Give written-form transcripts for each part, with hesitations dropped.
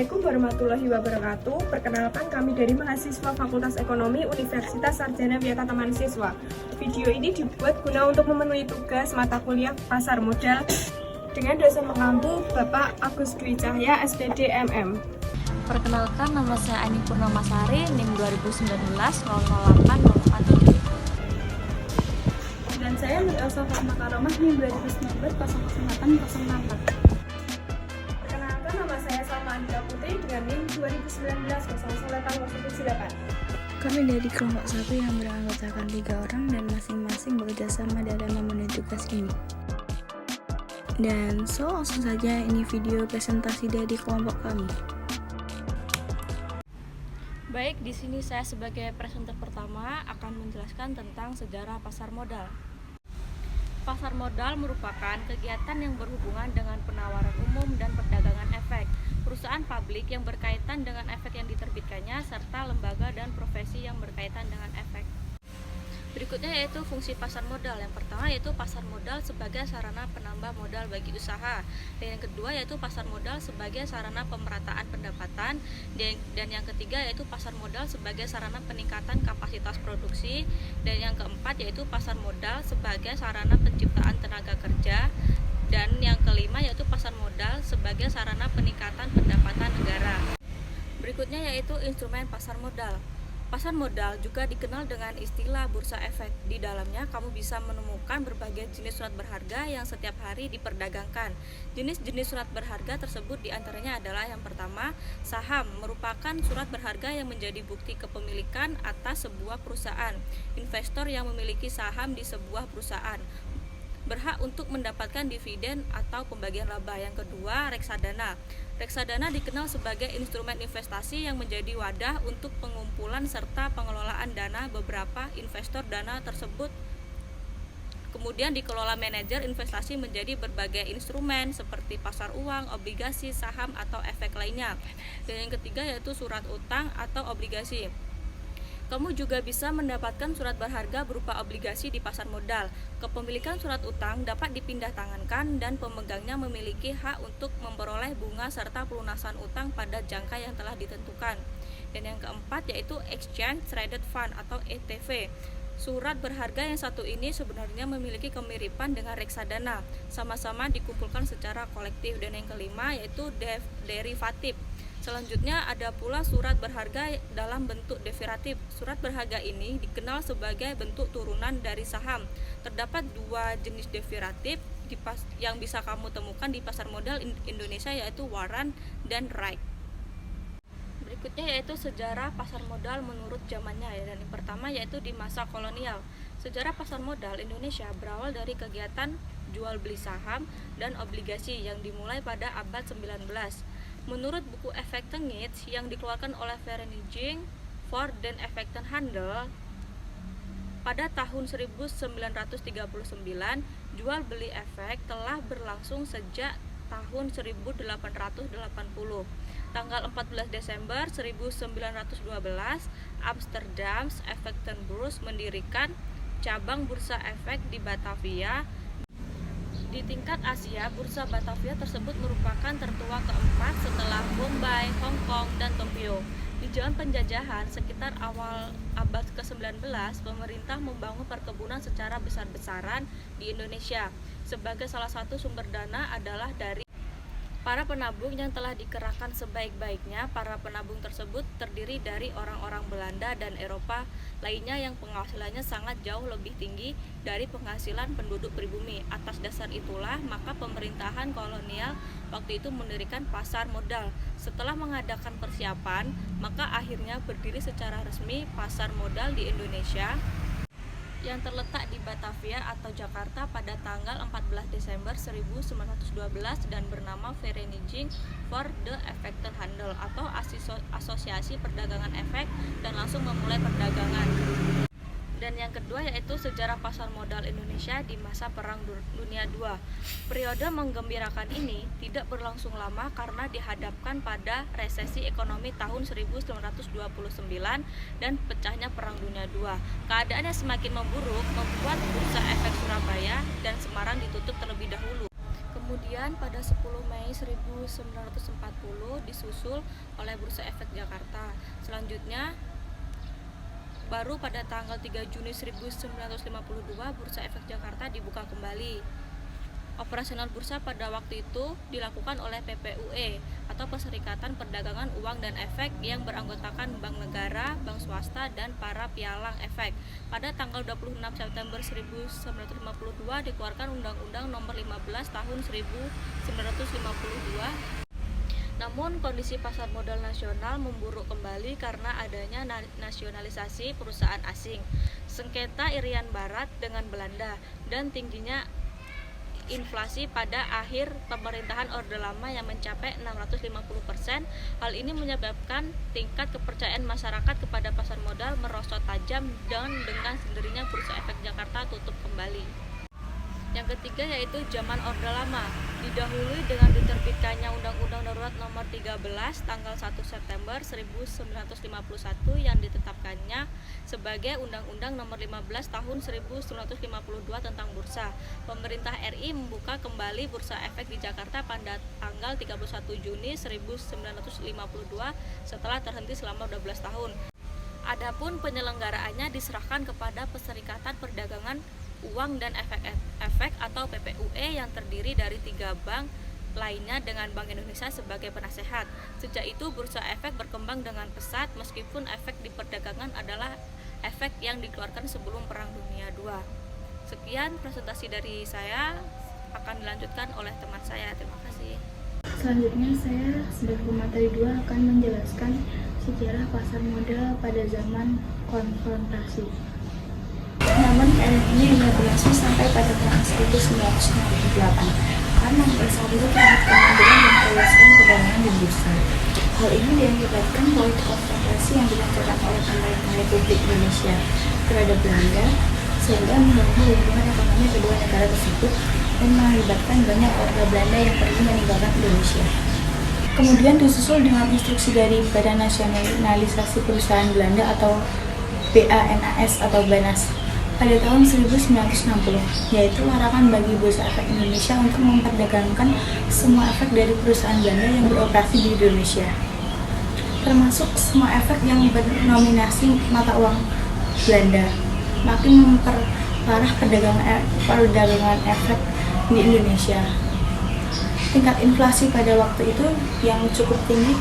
Assalamualaikum warahmatullahi wabarakatuh. Perkenalkan, kami dari mahasiswa Fakultas Ekonomi Universitas Sarjana Wiyata Taman Siswa. Video ini dibuat guna untuk memenuhi tugas mata kuliah pasar modal dengan dosen pengampu Bapak Agus Dwi Cahya, SPD MM. Perkenalkan, nama saya Ani Purnamasari, NIM 2019 008 Dan saya Nur Elsa Fatma Karomah, NIM 2019 008 Perkenalkan, nama saya Salma Andika Putri dengan NIM 2019 008 Kami dari kelompok 1 yang beranggotakan 3 orang dan masing-masing bekerja sama dalam memenuhi tugas ini. Dan langsung saja ini video presentasi dari kelompok kami. Baik, di sini saya sebagai presenter pertama akan menjelaskan tentang sejarah pasar modal. Pasar modal merupakan kegiatan yang berhubungan dengan penawaran umum dan perdagangan efek, perusahaan publik yang berkaitan dengan efek yang diterbitkannya, serta lembaga dan profesi yang berkaitan dengan efek. Berikutnya yaitu fungsi pasar modal. Yang pertama yaitu pasar modal sebagai sarana penambah modal bagi usaha. Dan yang kedua yaitu pasar modal sebagai sarana pemerataan pendapatan. Dan yang ketiga yaitu pasar modal sebagai sarana peningkatan kapasitas produksi. Dan yang keempat yaitu pasar modal sebagai sarana penciptaan tenaga kerja. Dan yang kelima yaitu pasar modal sebagai sarana peningkatan pendapatan negara. Berikutnya yaitu instrumen pasar modal. Pasar modal juga dikenal dengan istilah bursa efek. Di dalamnya kamu bisa menemukan berbagai jenis surat berharga yang setiap hari diperdagangkan. Jenis-jenis surat berharga tersebut diantaranya adalah yang pertama, saham merupakan surat berharga yang menjadi bukti kepemilikan atas sebuah perusahaan. Investor yang memiliki saham di sebuah perusahaan berhak untuk mendapatkan dividen atau pembagian laba. Yang kedua, reksadana. Reksadana dikenal sebagai instrumen investasi yang menjadi wadah untuk pengumpulan serta pengelolaan dana beberapa investor. Dana tersebut kemudian dikelola manajer investasi menjadi berbagai instrumen seperti pasar uang, obligasi, saham, atau efek lainnya. Dan yang ketiga yaitu surat utang atau obligasi. Kamu juga bisa mendapatkan surat berharga berupa obligasi di pasar modal. Kepemilikan surat utang dapat dipindah tangankan dan pemegangnya memiliki hak untuk memperoleh bunga serta pelunasan utang pada jangka yang telah ditentukan. Dan yang keempat yaitu Exchange Traded Fund atau ETF. Surat berharga yang satu ini sebenarnya memiliki kemiripan dengan reksadana, sama-sama dikumpulkan secara kolektif. Dan yang kelima yaitu derivatif. Selanjutnya ada pula surat berharga dalam bentuk derivatif. Surat berharga ini dikenal sebagai bentuk turunan dari saham. Terdapat dua jenis derivatif yang bisa kamu temukan di pasar modal Indonesia yaitu warrant dan right. Berikutnya yaitu sejarah pasar modal menurut zamannya. Dan yang pertama yaitu di masa kolonial. Sejarah pasar modal Indonesia berawal dari kegiatan jual beli saham dan obligasi yang dimulai pada abad 19. Menurut buku Effectengeets yang dikeluarkan oleh Vereniging voor den Effectenhandel pada tahun 1939, jual beli efek telah berlangsung sejak tahun 1880. Tanggal 14 Desember 1912, Amsterdam Effectenbeurs mendirikan cabang bursa efek di Batavia. Di tingkat Asia, bursa Batavia tersebut merupakan tertua keempat setelah Bombay, Hong Kong, dan Tokyo. Di zaman penjajahan sekitar awal abad ke-19, pemerintah membangun perkebunan secara besar-besaran di Indonesia. Sebagai salah satu sumber dana adalah dari para penabung yang telah dikerahkan sebaik-baiknya. Para penabung tersebut terdiri dari orang-orang Belanda dan Eropa lainnya yang penghasilannya sangat jauh lebih tinggi dari penghasilan penduduk pribumi. Atas dasar itulah, maka pemerintahan kolonial waktu itu mendirikan pasar modal. Setelah mengadakan persiapan, maka akhirnya berdiri secara resmi pasar modal di Indonesia yang terletak di Batavia atau Jakarta pada tanggal 14 Desember 1912 dan bernama Vereniging voor de Effectenhandel atau Asosiasi Perdagangan Efek, dan langsung memulai perdagangan. Dan yang kedua yaitu sejarah pasar modal Indonesia di masa Perang Dunia II. Periode menggembirakan ini tidak berlangsung lama karena dihadapkan pada resesi ekonomi tahun 1929 dan pecahnya Perang Dunia II. Keadaan yang semakin memburuk membuat bursa efek Surabaya dan Semarang ditutup terlebih dahulu. Kemudian pada 10 Mei 1940 disusul oleh Bursa Efek Jakarta. Selanjutnya baru pada tanggal 3 Juni 1952 Bursa Efek Jakarta dibuka kembali. Operasional bursa pada waktu itu dilakukan oleh PPUE atau Perserikatan Perdagangan Uang dan Efek yang beranggotakan bank negara, bank swasta, dan para pialang efek. Pada tanggal 26 September 1952 dikeluarkan Undang-Undang Nomor 15 Tahun 1952. Namun kondisi pasar modal nasional memburuk kembali karena adanya nasionalisasi perusahaan asing, sengketa Irian Barat dengan Belanda, dan tingginya inflasi pada akhir pemerintahan Orde Lama yang mencapai 650%. Hal ini menyebabkan tingkat kepercayaan masyarakat kepada pasar modal merosot tajam dan dengan sendirinya Bursa Efek Jakarta tutup kembali. Yang ketiga yaitu zaman Orde Lama, didahului dengan diterbitkannya Undang-Undang Darurat Nomor 13 tanggal 1 September 1951 yang ditetapkannya sebagai Undang-Undang Nomor 15 Tahun 1952 tentang bursa. Pemerintah RI membuka kembali Bursa Efek di Jakarta pada tanggal 31 Juni 1952 setelah terhenti selama 12 tahun. Adapun penyelenggaraannya diserahkan kepada Perserikatan Perdagangan Uang dan Efek atau PPUE yang terdiri dari 3 bank lainnya dengan Bank Indonesia sebagai penasehat. Sejak itu Bursa Efek berkembang dengan pesat meskipun efek di perdagangan adalah efek yang dikeluarkan sebelum Perang Dunia II. Sekian presentasi dari saya, akan dilanjutkan oleh teman saya. Terima kasih. Selanjutnya saya sebagai pemateri 2 akan menjelaskan sejarah pasar modal pada zaman konfrontasi. Namun keadaan ini hanya berlangsung sampai pada tahun 1968 karena pada saat itu terjadi kemungkinan dan keluasan perdagangan di bursa. Hal ini diakibatkan politik konfrontasi yang dilakukan oleh pemerintah Republik Indonesia terhadap Belanda sehingga mengganggu hubungan ekonomi kedua negara tersebut dan mengakibatkan banyak warga Belanda yang pergi meninggalkan Indonesia. Kemudian disusul dengan instruksi dari Badan Nasionalisasi Perusahaan Belanda atau BANAS atau BANAS pada tahun 1960, yaitu larangan bagi Bursa Efek Indonesia untuk memperdagangkan semua efek dari perusahaan Belanda yang beroperasi di Indonesia, termasuk semua efek yang bernominasi mata uang Belanda, makin memperparah perdagangan efek di Indonesia. Tingkat inflasi pada waktu itu yang cukup tinggi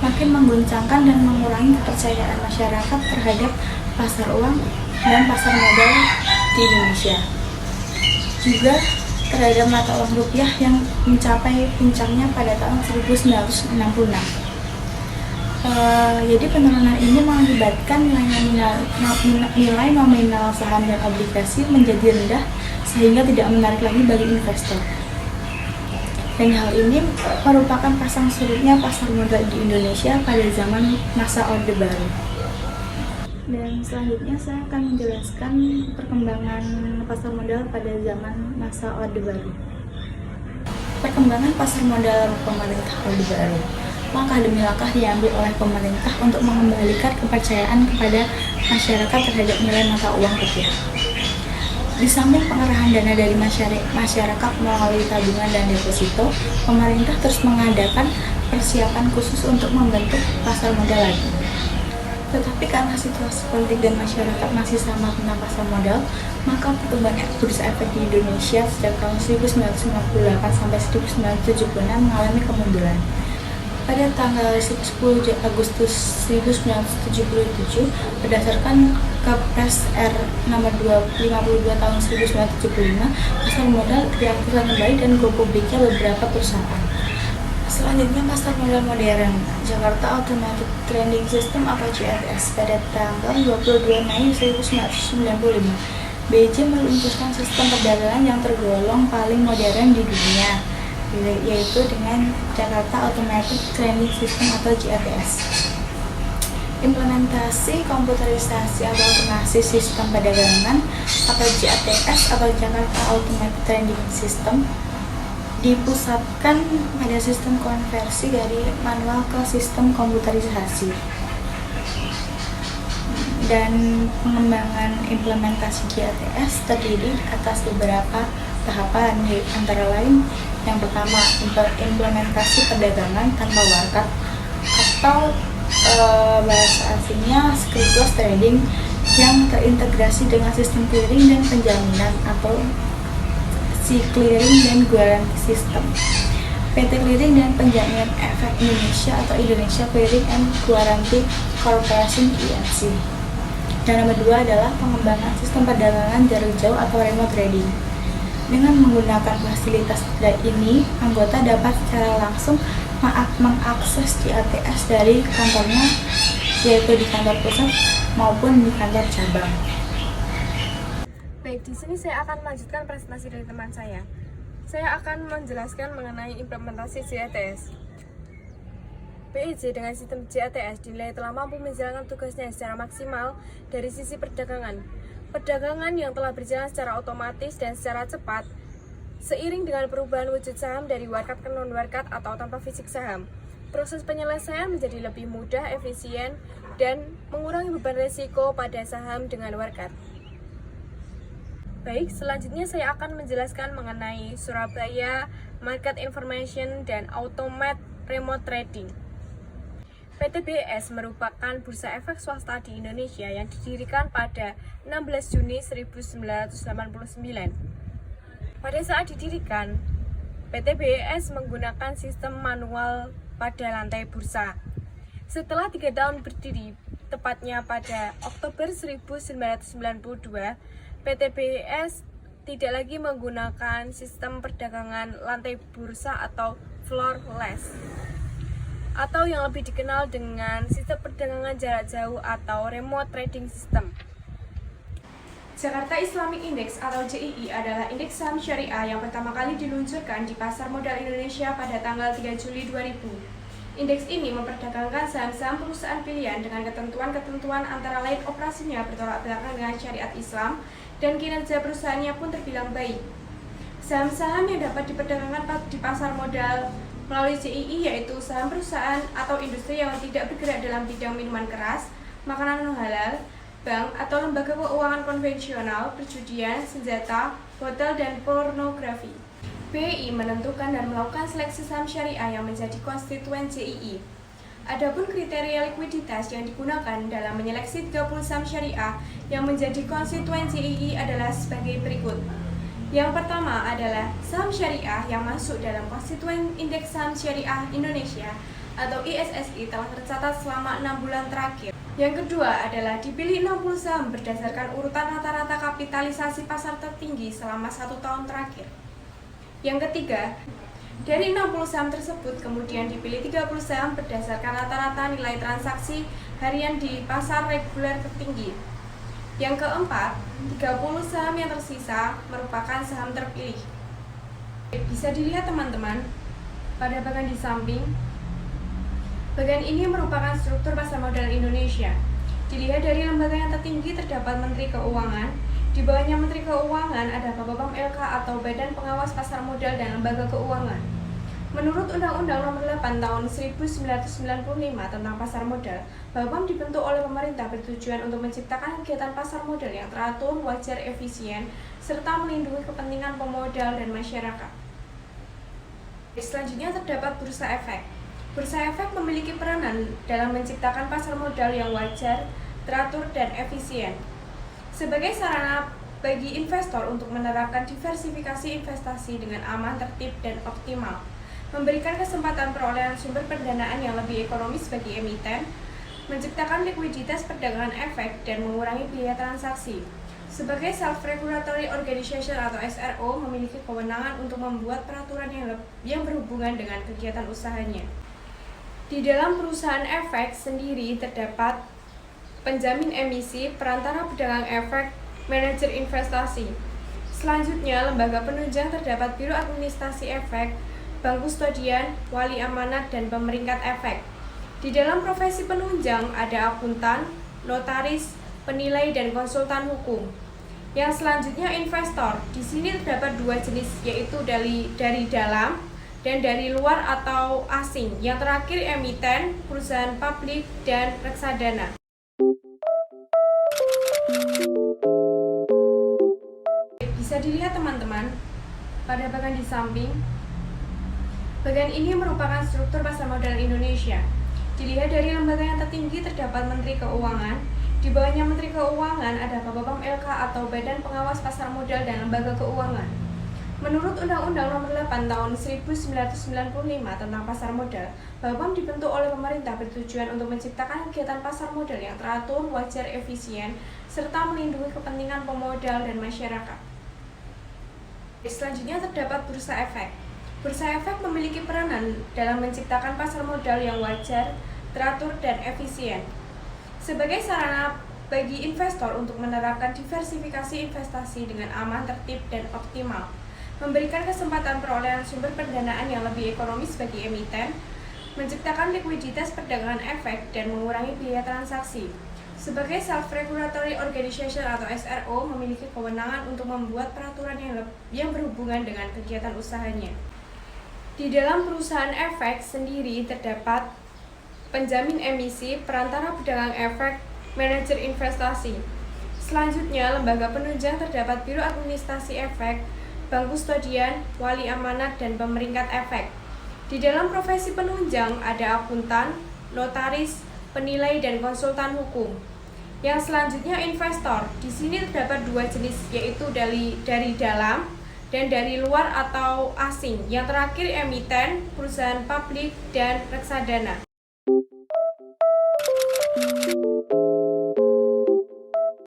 makin mengguncangkan dan mengurangi kepercayaan masyarakat terhadap pasar uang dan pasar modal di Indonesia. Juga terhadap mata uang rupiah yang mencapai puncaknya pada tahun 1966. Jadi penurunan ini mengakibatkan nilai nominal saham dan obligasi menjadi rendah sehingga tidak menarik lagi bagi investor. Dan hal ini merupakan pasang surutnya pasar modal di Indonesia pada zaman masa Orde Baru. Dan selanjutnya saya akan menjelaskan perkembangan pasar modal pada zaman masa Orde Baru. Perkembangan pasar modal pemerintah Orde Baru. Langkah demi langkah diambil oleh pemerintah untuk mengembalikan kepercayaan kepada masyarakat terhadap nilai mata uang rupiah. Di samping pengerahan dana dari masyarakat melalui tabungan dan deposito, pemerintah terus mengadakan persiapan khusus untuk membentuk pasar modal lagi. Tetapi karena situasi politik dan masyarakat masih sama tentang pasar modal, maka pertumbuhan bursa efek di Indonesia sejak tahun 1958 sampai 1976 mengalami kemunduran. Pada tanggal 10 Agustus 1977, berdasarkan Kepres R nomor 52 tahun 1975, pasar modal diaktifkan kembali dan go publiknya beberapa perusahaan. Selanjutnya pasar modal modern, Jakarta Automatic Trading System atau JATS. Pada tanggal 22 Mei 1995, BJ meluncurkan sistem perdagangan yang tergolong paling modern di dunia, yaitu dengan Jakarta Automatic Trading System atau JATS. Implementasi komputerisasi atau otomasi sistem perdagangan atau JATS atau Jakarta Automatic Trading System dipusatkan pada sistem konversi dari manual ke sistem komputerisasi, dan pengembangan implementasi JATS terdiri atas beberapa tahapan, antara lain yang pertama, implementasi perdagangan tanpa markup atau bahasa aslinya script loss trading yang terintegrasi dengan sistem clearing dan penjaminan atau si clearing dan guarantee system. PT Clearing dan Penjaminan Efek Indonesia atau Indonesia Clearing and Guarantee Corporation (ICC). Dan nomor 2 adalah pengembangan sistem perdagangan jarak jauh atau remote trading. Dengan menggunakan fasilitas ini, anggota dapat secara langsung mengakses JATS dari kantornya, yaitu di kantor pusat maupun di kantor cabang. Baik, di sini saya akan melanjutkan presentasi dari teman saya. Saya akan menjelaskan mengenai implementasi JATS. BIJ dengan sistem JATS dinilai telah mampu menjalankan tugasnya secara maksimal dari sisi perdagangan. Perdagangan yang telah berjalan secara otomatis dan secara cepat, seiring dengan perubahan wujud saham dari warkat ke non-warkat atau tanpa fisik saham. Proses penyelesaian menjadi lebih mudah, efisien, dan mengurangi beban risiko pada saham dengan warkat. Baik, selanjutnya saya akan menjelaskan mengenai Surabaya Market Information dan Automate Remote Trading. PT BES merupakan bursa efek swasta di Indonesia yang didirikan pada 16 Juni 1989. Pada saat didirikan, PT BES menggunakan sistem manual pada lantai bursa. Setelah 3 tahun berdiri, tepatnya pada Oktober 1992, PT BES tidak lagi menggunakan sistem perdagangan lantai bursa atau floorless, atau yang lebih dikenal dengan sistem perdagangan jarak jauh atau remote trading system. Jakarta Islamic Index atau JII adalah indeks saham syariah yang pertama kali diluncurkan di pasar modal Indonesia pada tanggal 3 Juli 2000. Indeks ini memperdagangkan saham-saham perusahaan pilihan dengan ketentuan-ketentuan antara lain operasinya bertolak belakang dengan syariat Islam dan kinerja perusahaannya pun terbilang baik. Saham-saham yang dapat diperdagangkan di pasar modal melalui JII yaitu saham perusahaan atau industri yang tidak bergerak dalam bidang minuman keras, makanan non-halal, bank atau lembaga keuangan konvensional, perjudian, senjata, hotel, dan pornografi. BI menentukan dan melakukan seleksi saham syariah yang menjadi konstituen JII. Adapun kriteria likuiditas yang digunakan dalam menyeleksi 30 saham syariah yang menjadi konstituen JII adalah sebagai berikut. Yang pertama adalah saham syariah yang masuk dalam konstituen Indeks Saham Syariah Indonesia atau ISSI telah tercatat selama 6 bulan terakhir. Yang kedua adalah dipilih 60 saham berdasarkan urutan rata-rata kapitalisasi pasar tertinggi selama 1 tahun terakhir. Yang ketiga, dari 60 saham tersebut kemudian dipilih 30 saham berdasarkan rata-rata nilai transaksi harian di pasar reguler tertinggi. Yang keempat, 30 saham yang tersisa merupakan saham terpilih. Bisa dilihat teman-teman, pada bagian di samping, bagian ini merupakan struktur pasar modal Indonesia. Dilihat dari lembaga yang tertinggi terdapat Menteri Keuangan. Di bawahnya Menteri Keuangan ada Bapepam LK atau Badan Pengawas Pasar Modal dan Lembaga Keuangan. Menurut Undang-Undang Nomor 8 Tahun 1995 tentang Pasar Modal, Bapepam dibentuk oleh pemerintah bertujuan untuk menciptakan kegiatan pasar modal yang teratur, wajar, efisien, serta melindungi kepentingan pemodal dan masyarakat. Selanjutnya terdapat Bursa Efek. Bursa Efek memiliki peranan dalam menciptakan pasar modal yang wajar, teratur, dan efisien. Sebagai sarana bagi investor untuk menerapkan diversifikasi investasi dengan aman, tertib, dan optimal, memberikan kesempatan perolehan sumber pendanaan yang lebih ekonomis bagi emiten, menciptakan likuiditas perdagangan efek, dan mengurangi biaya transaksi. Sebagai self-regulatory organization atau SRO, memiliki kewenangan untuk membuat peraturan yang berhubungan dengan kegiatan usahanya. Di dalam perusahaan efek sendiri terdapat penjamin emisi, perantara pedagang efek, manajer investasi. Selanjutnya, lembaga penunjang terdapat Biro Administrasi Efek, Bank Kustodian, Wali Amanat, dan Pemeringkat Efek. Di dalam profesi penunjang ada akuntan, notaris, penilai, dan konsultan hukum. Yang selanjutnya investor. Di sini terdapat 2 jenis, yaitu dari dalam dan dari luar atau asing. Yang terakhir emiten, perusahaan publik, dan reksadana. Bisa dilihat teman-teman, pada bagian di samping. Bagian ini merupakan struktur pasar modal Indonesia. Dilihat dari lembaga yang tertinggi terdapat Menteri Keuangan. Di bawahnya Menteri Keuangan ada Bapom LK atau Badan Pengawas Pasar Modal dan Lembaga Keuangan. Menurut Undang-Undang Nomor 8 Tahun 1995 tentang Pasar Modal, Bapom dibentuk oleh pemerintah bertujuan untuk menciptakan kegiatan pasar modal yang teratur, wajar, efisien, serta melindungi kepentingan pemodal dan masyarakat. Selanjutnya terdapat Bursa Efek. Bursa Efek memiliki peranan dalam menciptakan pasar modal yang wajar, teratur, dan efisien. Sebagai sarana bagi investor untuk menerapkan diversifikasi investasi dengan aman, tertib, dan optimal, memberikan kesempatan perolehan sumber pendanaan yang lebih ekonomis bagi emiten, menciptakan likuiditas perdagangan efek, dan mengurangi biaya transaksi. Sebagai self-regulatory organization atau SRO, memiliki kewenangan untuk membuat peraturan yang berhubungan dengan kegiatan usahanya. Di dalam perusahaan efek sendiri terdapat penjamin emisi, perantara pedagang efek, manajer investasi. Selanjutnya, lembaga penunjang terdapat Biro Administrasi Efek, Bank Kustodian, Wali Amanat, dan Pemeringkat Efek. Di dalam profesi penunjang ada akuntan, notaris, penilai, dan konsultan hukum. Yang selanjutnya investor. Di sini terdapat dua jenis, yaitu dari dalam dan dari luar atau asing. Yang terakhir emiten, perusahaan publik, dan reksadana.